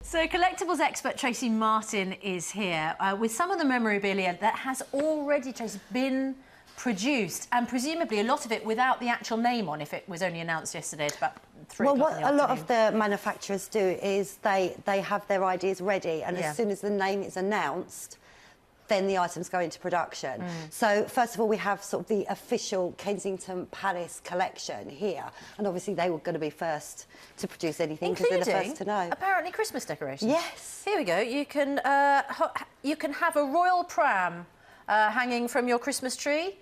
So collectibles expert Tracy Martin is here with some of the memorabilia that has already, Tracy, been produced, and presumably a lot of it without the actual name on, if it was only announced yesterday at about 3 o'clock in the afternoon. What a lot of the manufacturers do is they have their ideas ready, and as soon as the name is announced, then the items go into production. So first of all, we have sort of the official Kensington Palace collection here, and obviously they were going to be first to produce anything because they're the first to know. Apparently Christmas decorations. Yes. Here we go. You can have a royal pram hanging from your Christmas tree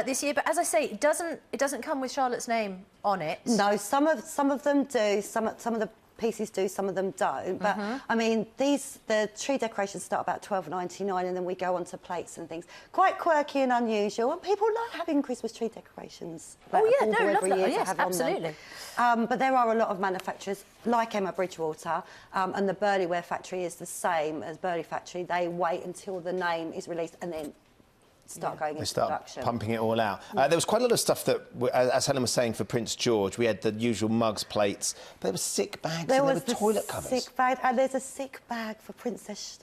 this year, but as I say, it doesn't come with Charlotte's name on it. No, some of them do. Some of the pieces do, some of them don't. But I mean, the tree decorations start about £12.99, and then we go on to plates and things. Quite quirky and unusual, and people like having Christmas tree decorations. Like love every that. year Yes, to have absolutely. On them. But there are a lot of manufacturers like Emma Bridgewater, and the Burley factory is the same as Burley factory. They wait until the name is released and then start going into production. Pumping it all out. There was quite a lot of stuff that, as Helen was saying, for Prince George, we had the usual mugs, plates, but there were sick bags, there were toilet covers. Sick bag, and there's a sick bag for Princess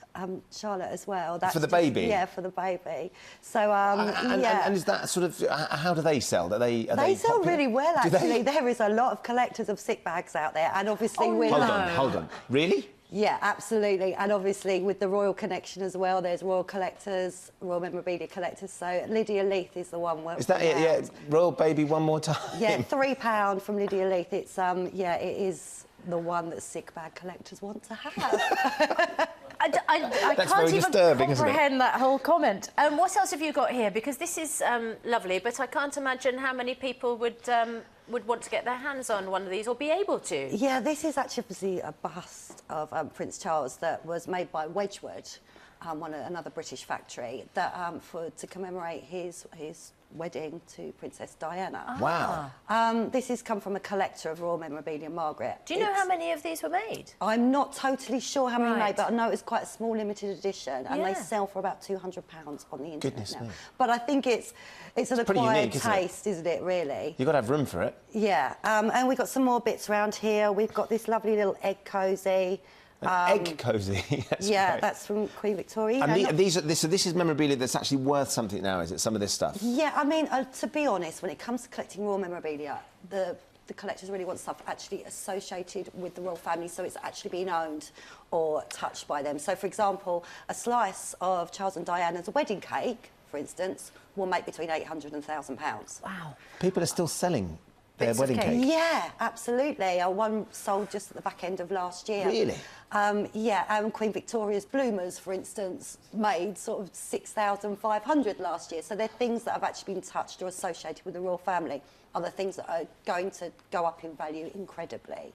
Charlotte as well. That's for the baby? Yeah, for the baby. So, and is that sort of, how do they sell? They sell popular? really well, actually. There is a lot of collectors of sick bags out there, and obviously Hold on. Really? Yeah, absolutely. And obviously with the royal connection as well, there's royal collectors, royal memorabilia collectors. So Lydia Leith is the one. Is that it? Yeah, royal baby one more time. Yeah, £3 from Lydia Leith. It's yeah, it is the one that sick bag collectors want to have. I can't even comprehend that whole comment. What else have you got here? Because this is lovely, but I can't imagine how many people would want to get their hands on one of these or be able to. Yeah, this is actually a bust of Prince Charles that was made by Wedgwood, another British factory, that to commemorate his wedding to Princess Diana. Wow. This has come from a collector of royal memorabilia, Margaret. Do you know how many of these were made? I'm not totally sure how many made, but I know it's quite a small limited edition, and they sell for about £200 on the internet Goodness now. me. But I think it's an acquired taste, isn't it, really? You've got to have room for it. Yeah, and we've got some more bits around here. We've got this lovely little egg cosy. Egg cosy. Yeah, that's from Queen Victoria. And this is memorabilia that's actually worth something now, is it? Some of this stuff. Yeah, I mean, to be honest, when it comes to collecting royal memorabilia, the collectors really want stuff actually associated with the royal family, so it's actually been owned or touched by them. So, for example, a slice of Charles and Diana's wedding cake, for instance, will make between £800 and £1,000. Wow. People are still selling their wedding cake? Yeah, absolutely. One sold just at the back end of last year. Really? Yeah, Queen Victoria's bloomers, for instance, made sort of 6,500 last year. So they're things that have actually been touched or associated with the royal family. Other things that are going to go up in value incredibly.